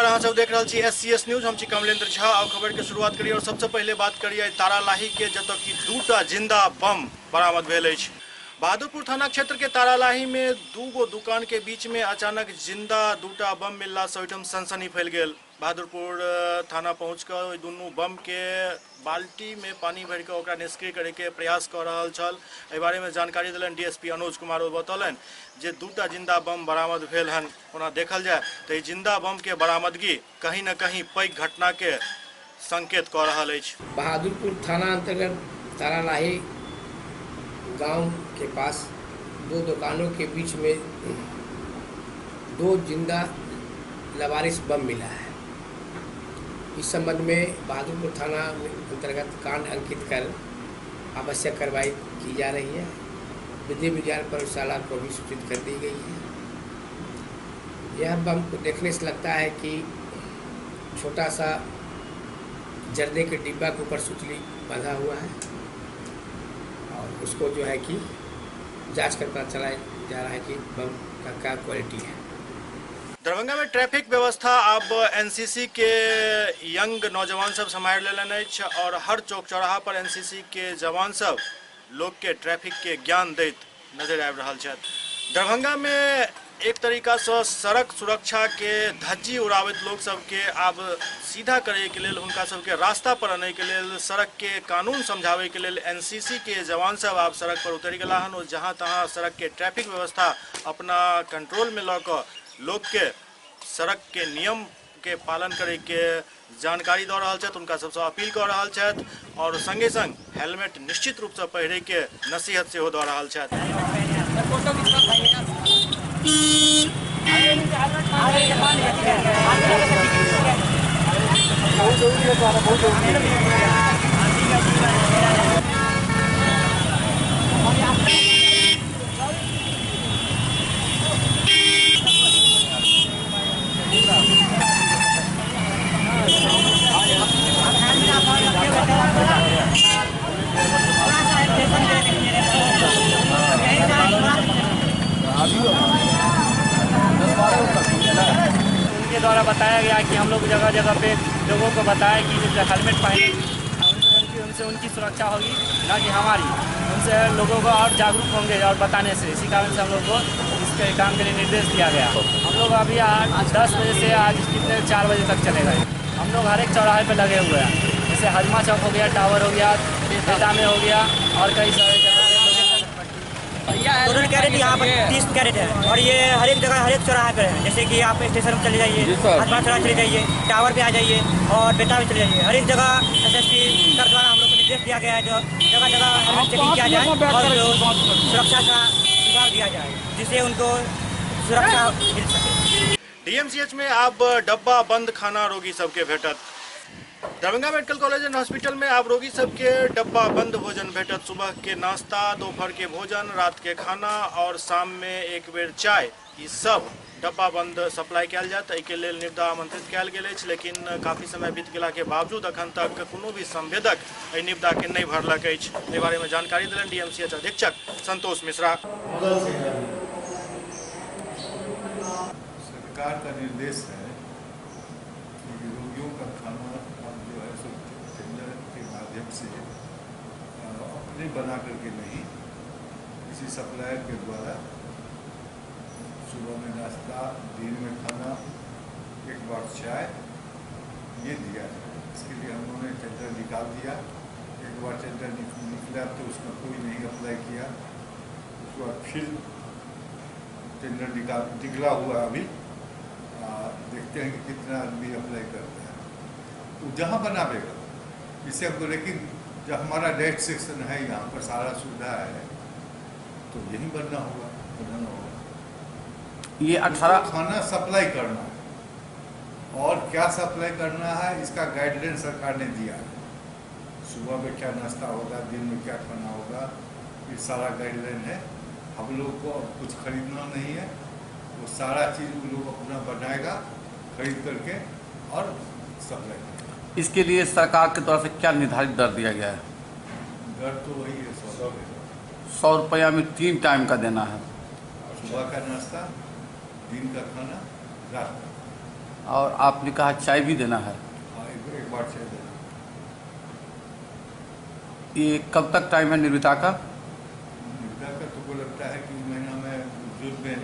अहाँ सब देख रहे छी SCS न्यूज। हम छी कमलेंद्र झा। और खबर के शुरुआत करिए और सबसे पहले बात करिए तारालाही के, जतऽ कि दूटा जिंदा बम बरामद भेल अछि। बहादुरपुर थाना क्षेत्र के तारालाही में दूगो दुकान के बीच में अचानक जिंदा दूटा बम मिलला से ओहिठाम सनसनी फैल गेल। बहादुरपुर थाना पहुँच कर ओहि दुनू बम के बाल्टी में पानी भर के ओकरा निष्क्रिय करे के प्रयास कर रहल छल। एहि बारे में जानकारी देलनि DSP अनुज कुमार। ओ बतौलनि जे दूटा जिंदा बम बरामद भेल हन। ओना देखल जाए तो ई जिंदा बम के बरामदगी कहीं न कहीं पैघ घटना के संकेत कऽ रहल अछि। बहादुरपुर थाना अंतर्गत तारालाही गांव के पास दो दुकानों के बीच में दो जिंदा लवारिस बम मिला है। इस संबंध में बहादुरपुर थाना अंतर्गत कांड अंकित कर आवश्यक कार्रवाई की जा रही है। विधि विज्ञान प्रयोगशाला को भी सूचित कर दी गई है। यह बम को देखने से लगता है कि छोटा सा जर्दे के डिब्बा के ऊपर सुतली बंधा हुआ है और उसको जो है कि जांच कर पता चला जा रहा है कि बम का क्या क्वालिटी है। दरभंगा में ट्रैफिक व्यवस्था अब NCC के यंग नौजवान सब संभाल लेलन अछि और हर चौक चौराहा पर NCC के जवान सब लोग के ट्रैफिक के ज्ञान दैत नजर आबि रहल छथि। दरभंगा में एक तरीका से सड़क सुरक्षा के धज्जी उड़ावैत लोग सबके आब सीधा करे के लेल, हुनका सबके रास्ता पर आने के लेल, सड़क के कानून समझावे के लेल NCC के जवान सब आब सड़क पर उतरि गेला हन। और जहां तहां सड़क के ट्रैफिक व्यवस्था अपना कंट्रोल में लऽ कऽ लोग के सड़क के नियम के पालन करे के जानकारी दऽ रहल छथि, उनका सबसे अपील कऽ रहल छथि और संगे संग हेलमेट निश्चित रूप से पहिरे के नसीहत सेहो दऽ रहल छथि। उनके द्वारा बताया गया कि हम लोग जगह जगह पे लोगों को बताया कि हेलमेट पहने, उनसे उनकी सुरक्षा होगी ना कि हमारी। उनसे लोगों को और जागरूक होंगे और बताने से, इसी कारण से हम लोग को इसके काम के लिए निर्देश दिया गया। हम लोग अभी आज 10 बजे से आज कितने 4 बजे तक चले गए। हम लोग हर एक चौराहे पे लगे हुए हैं, जैसे हजमा चौक हो गया, टावर हो गया, बेटा में हो गया और कई सारे जगह। टोटल कैरेट यहाँ पर 30 कैरेट है और ये हर एक जगह हर एक चौराहे पर है। जैसे कि आप स्टेशन में चले जाइए, हजमा चौराहा चले जाइए, टावर पे आ जाइए और बेटा में चले जाइए। हर एक जगह SSP सर द्वारा हम लोग को निर्देश दिया गया है जो जगह जगह हेलमेट चेकिंग किया जाए और सुरक्षा का विभाग दिया जाए जिससे उनको सुरक्षा मिल सके। DMCH में अब डब्बा बंद खाना रोगी सबके भेटत। Darbhanga medical college and hospital में अब रोगी सबके डब्बा बंद भोजन भेटत। सुबह के नाश्ता, दोपहर के भोजन, रात के खाना और शाम में एक बेर चाय, ई सब डब्बा बंद सप्लाई कयल जायत। एहि के लेल निविदा आमंत्रित कयल गेल अछि, लेकिन काफी समय बीत गेला के बावजूद अखन तक कोनो भी संवेदक एहि निविदा के नहीं भरलक अछि। एहि बारे में जानकारी देलनि DMCH अधीक्षक संतोष मिश्रा। सरकार का निर्देश है कि रोगियों का खाना जो है सो टेंडर के माध्यम से अपने बना करके नहीं, किसी सप्लायर के द्वारा सुबह में नाश्ता, दिन में खाना, एक बार चाय, ये दिया जाए। इसके लिए हम लोगों ने टेंडर निकाल दिया। एक बार टेंडर निकला तो उसमें कोई नहीं अप्लाई किया, उसके बाद फिर टेंडर निकला हुआ अभी देखते हैं कि कितना आदमी अप्लाई करते हैं। तो जहाँ बनावेगा इससे हमको, लेकिन जब हमारा डेट सेक्शन है यहाँ पर सारा सुविधा है तो यही बनाना होगा। ये 18 खाना सप्लाई करना है और क्या सप्लाई करना है इसका गाइडलाइन सरकार ने दिया है। सुबह में क्या नाश्ता होगा, दिन में क्या खाना होगा, ये सारा गाइडलाइन है। हम लोग को अब कुछ खरीदना नहीं है, वो सारा चीज़ उन लोग अपना बनाएगा खरीद करके और सप्लाई करेगा। इसके लिए सरकार की तरफ से क्या निर्धारित दर दिया गया है? दर तो वही है 100 रुपया में 3 टाइम का देना है। सुबह का नाश्ता, दिन का खाना, रात का। और आपने कहा चाय भी देना है। हाँ, एक बार चाय देना। ये कब तक टाइम है निर्विता का? निर्विता का तो को लगता है कि महीना में जून में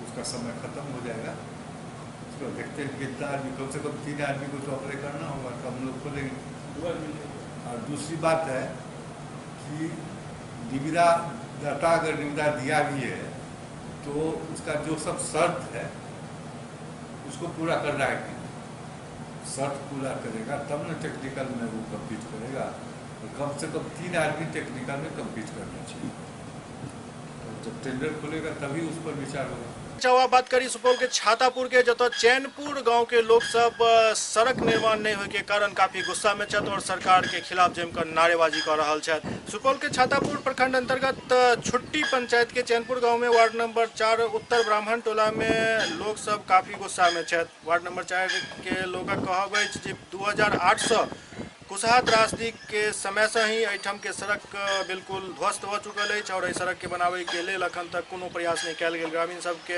उसका समय खत्म हो जाएगा। उसको देखते हैं कितना आदमी, कम से कम 3 आदमी को तो अप्लाई करना होगा, तो हम लोग खोलेंगे। और दूसरी बात है कि निविदा डाटा अगर निविदा दिया भी है तो उसका जो सब शर्त है उसको पूरा करना है कि शर्त पूरा करेगा तब न टेक्निकल में वो कंप्लीट करेगा। तो कम से कम 3 आदमी टेक्निकल में कंप्लीट करना चाहिए। तो जब टेंडर खुलेगा तभी उस पर विचार होगा। चौवा बात करी सुपौल के छातापुर के, जतो चैनपुर गांव के लोग सब सड़क निर्माण नहीं होय के कारण काफी गुस्सा में छथि और सरकार के खिलाफ जमकर नारेबाजी कर रहा छथि। सुपौल के छातापुर प्रखंड अंतर्गत छुट्टी पंचायत के चैनपुर गांव में वार्ड नंबर 4 उत्तर ब्राह्मण टोला में लोग सब काफी गुस्सा में छथि। वार्ड नंबर 4 के लोगक कहब अछि जे 2008 से कुशहा त्रासदी के समय से ही एहिठाम के सड़क बिल्कुल ध्वस्त हो चुकल है और एहि सड़क के बनावे के लेल अखन तक कोनो प्रयास नहीं कयल गेल। ग्रामीण सबके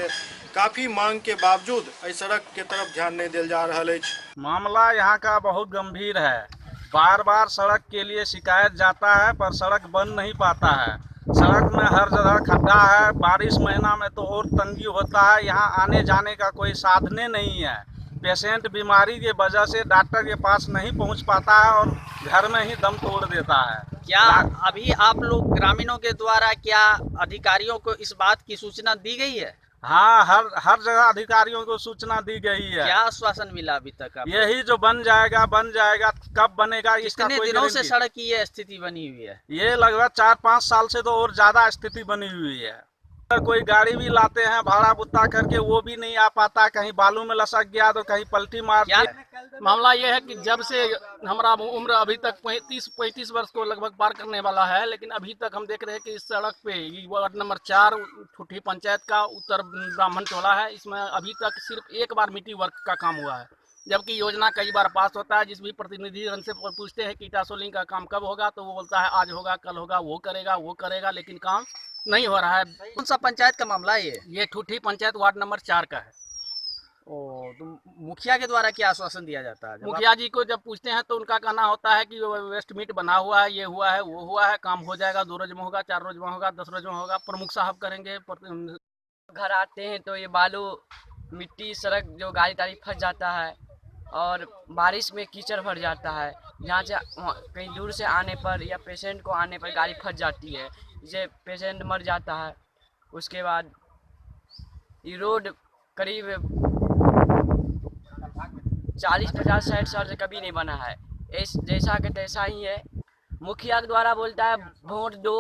काफी मांग के बावजूद एहि सड़क के तरफ ध्यान नहीं देल जा रहल है। मामला यहाँ का बहुत गंभीर है। बार बार सड़क के लिए शिकायत जाता है पर सड़क बन नहीं पाता है। सड़क में हर जगह खड्डा है। बारिश महीना में तो और तंगी होता है। यहाँ आने जाने का कोई साधने नहीं है। पेशेंट बीमारी की वजह से डॉक्टर के पास नहीं पहुंच पाता है और घर में ही दम तोड़ देता है। क्या अभी आप लोग ग्रामीणों के द्वारा क्या अधिकारियों को इस बात की सूचना दी गई है? हाँ, हर जगह अधिकारियों को सूचना दी गई है। क्या आश्वासन मिला अभी तक? यही जो बन जाएगा, कब बनेगा इसका कितने कोई दिनों से गारंटी? सड़क की ये स्थिति बनी हुई है? ये लगभग 4-5 साल से तो और ज्यादा स्थिति बनी हुई है। अगर कोई गाड़ी भी लाते हैं भाड़ा बुत्ता करके, वो भी नहीं आ पाता। कहीं बालू में लसक गया तो कहीं पलटी मार क्या मामला ये है कि जब से हमारा उम्र अभी तक 35 वर्ष को लगभग पार करने वाला है, लेकिन अभी तक हम देख रहे हैं कि इस सड़क पे वार्ड नंबर 4 छुट्टी पंचायत का उत्तर ब्राह्मण टोला है, इसमें अभी तक सिर्फ एक बार मिट्टी वर्क का काम हुआ है। जबकि योजना कई बार पास होता है। जिस भी प्रतिनिधि से पूछते हैं कि टासोलिंग का काम कब होगा तो वो बोलता है आज होगा, कल होगा, वो करेगा, लेकिन काम नहीं हो रहा है। कौन सा पंचायत का मामला है ये ठूठी पंचायत वार्ड नंबर 4 का है। तो मुखिया के द्वारा क्या आश्वासन दिया जाता है? मुखिया जी को जब पूछते हैं तो उनका कहना होता है कि वेस्ट मीट बना हुआ है, ये हुआ है, वो हुआ है, काम हो जाएगा, 2 रोज में होगा, 4 रोज में होगा, 10 रोज में होगा, प्रमुख साहब करेंगे। घर आते हैं तो ये बालू मिट्टी सड़क जो गाड़ी ताड़ी फंस जाता है और बारिश में कीचड़ भर जाता है। यहाँ से कहीं दूर से आने पर या पेशेंट को आने पर गाड़ी फंस जाती है, जिससे पेशेंट मर जाता है। उसके बाद ये रोड करीब 40-50-60 साल से कभी नहीं बना है। जैसा कि तैसा ही है। मुखिया के द्वारा बोलता है वोट दो,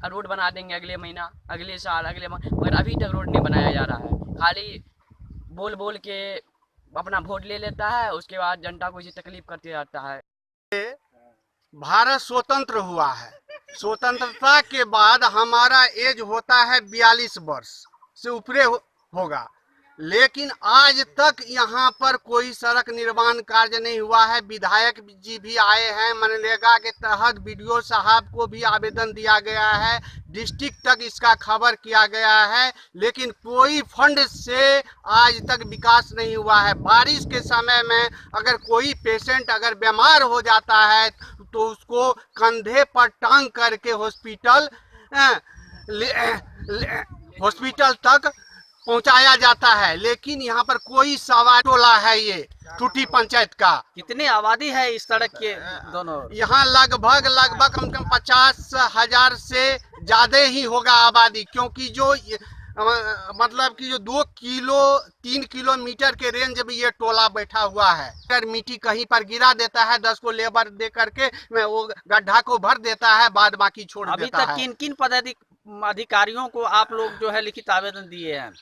रोड बना देंगे अगले महीना, अगले साल, मगर अभी तक रोड नहीं बनाया जा रहा है। खाली बोल बोल के अपना वोट ले लेता है, उसके बाद जनता को इसी तकलीफ करते रहता है। भारत स्वतंत्र हुआ है। स्वतंत्रता के बाद हमारा एज होता है 42 वर्ष से ऊपरे होगा, लेकिन आज तक यहाँ पर कोई सड़क निर्माण कार्य नहीं हुआ है। विधायक जी भी आए हैं, मनरेगा के तहत बीडीओ साहब को भी आवेदन दिया गया है, डिस्ट्रिक्ट तक इसका खबर किया गया है, लेकिन कोई फंड से आज तक विकास नहीं हुआ है। बारिश के समय में अगर कोई पेशेंट अगर बीमार हो जाता है तो उसको कंधे पर टांग करके हॉस्पिटल तक पहुंचाया जाता है, लेकिन यहाँ पर कोई सवा टोला है ये टूटी पंचायत का। कितनी आबादी है इस सड़क के दोनों? यहाँ लगभग कम से कम 50,000 से ज्यादा ही होगा आबादी, क्योंकि जो मतलब कि जो 2-3 किलोमीटर के रेंज में ये टोला बैठा हुआ है। अगर मिट्टी कहीं पर गिरा देता है, 10 को लेबर दे करके वो गड्ढा को भर देता है, बाद बाकी छोड़ देता है। अभी तक किन किन अधिकारियों को आप लोग जो है लिखित आवेदन दिए हैं?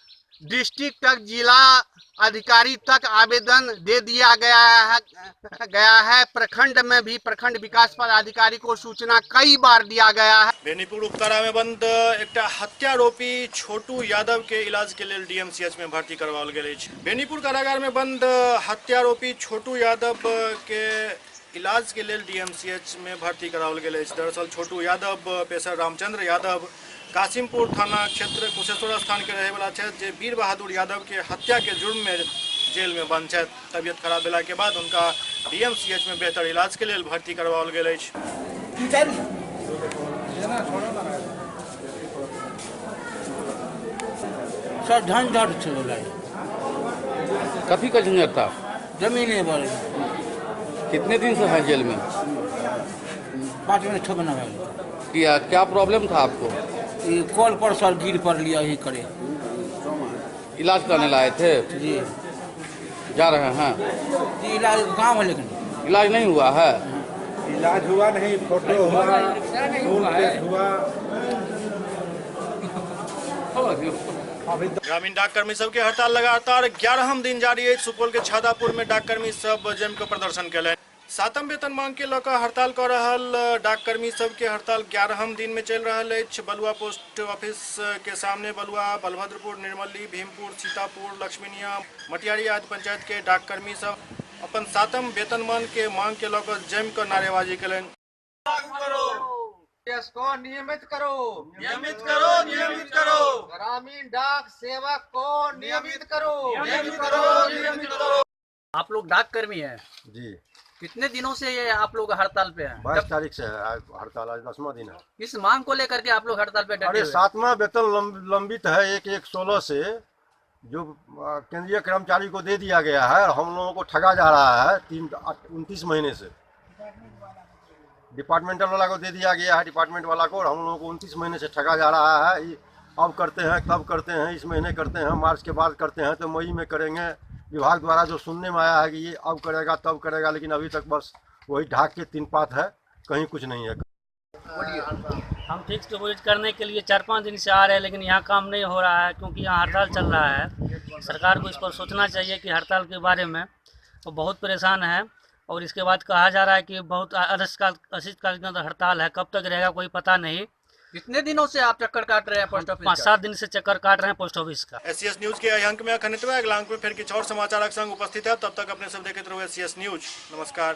डिस्ट्रिक्ट तक, जिला अधिकारी तक आवेदन दे दिया गया है। प्रखंड में भी प्रखंड विकास पदाधिकारी को सूचना कई बार दिया गया है। बेनीपुर उपकारा में बंद एक हत्यारोपी छोटू यादव के इलाज के लिए डीएमसीएच में भर्ती करवाओल गेल अछि। बेनीपुर कारागार में बंद हत्यारोपी छोटू यादव के इलाज के लिए डीएमसीएच में भर्ती कराओल गेल अछि। दरअसल छोटू यादव पेशर रामचंद्र यादव कासिमपुर थाना क्षेत्र कुशेश्वर स्थान के रहे वाला छथि, जे वीर बहादुर यादव के हत्या के जुर्म में जेल में बंद है। तबियत खराब भेला के बाद उनका DMCH में बेहतर इलाज के लिए भर्ती करवाओल गेल अछि। सर झंझट छलै, कथी का झंझट था? जमीने पर। कितने दिन से है जेल में? 5 महीने 6 महीना क्या क्या प्रॉब्लम था आपको? ये कॉल पर सर गिर पड़ लिया ही करे। इलाज कराने लाए थे? जी। जा रहे हैं? जी इलाज गाँव है, लेकिन इलाज नहीं हुआ है। इलाज हुआ नहीं, फोटो हुआ, ग्रामीण डाककर्मी सब के हड़ताल लगातार 11हम दिन जारी है। सुपौल के छादापुर में डाककर्मी सब जम के प्रदर्शन कयलनि। 7म वेतन मांग के लऽ हड़ताल कर रहल डाककर्मी सब के हड़ताल 11हम दिन में चल रहा है। बलुआ पोस्ट ऑफिस के सामने बलुआ, बलभद्रपुर, निर्मली, भीमपुर, सीतापुर, लक्ष्मीनिया, मटियारी आदि पंचायत के डाककर्मी सब अपन 7म वेतनमान के मांग के लऽ जम कर नारेबाजी कयलनि। को नियमित करो, नियमित करो, नियमित करो। ग्रामीण डाक सेवक को नियमित करो, नियमित करो, नियमित करो। आप लोग डाककर्मी हैं जी। कितने दिनों से ये आप लोग हड़ताल पे हैं? 22 तारीख से है हड़ताल, आज 10वां दिन है। किस मांग को लेकर के आप लोग हड़ताल पे डटे अरे हुए हैं? 7वां वेतन लंबित है 1/1/16 से, जो केंद्रीय कर्मचारी को दे दिया गया है। हम लोगों को ठगा जा रहा है 29 महीने से। डिपार्टमेंटल वाला को दे दिया गया है, डिपार्टमेंट वाला को, और हम लोगों को 29 महीने से ठगा जा रहा है। अब करते हैं, तब करते हैं, इस महीने करते हैं, मार्च के बाद करते हैं, तो मई में करेंगे। विभाग द्वारा जो सुनने में आया है कि ये अब करेगा तब करेगा, लेकिन अभी तक बस वही ढाक के 3 पात है, कहीं कुछ नहीं है। हम फिक्स डिपॉजिट करने के लिए 4-5 दिन से आ रहे हैं, लेकिन यहाँ काम नहीं हो रहा है क्योंकि यहाँ हड़ताल चल रहा है। सरकार को इस पर सोचना चाहिए कि हड़ताल के बारे में वो बहुत परेशान है। और इसके बाद कहा जा रहा है कि बहुत अनिश्चितकाल के अंदर हड़ताल है, कब तक रहेगा कोई पता नहीं। कितने दिनों से आप चक्कर काट रहे हैं पोस्ट ऑफिस? 5-7 दिन से चक्कर काट रहे हैं पोस्ट ऑफिस का। SCS न्यूज के अहि अंक में अखन एतबे। अगला अंक में फिर किछु और समाचारक संग उपस्थित है। तब तक अपने सब देखते रहो SCS न्यूज। नमस्कार।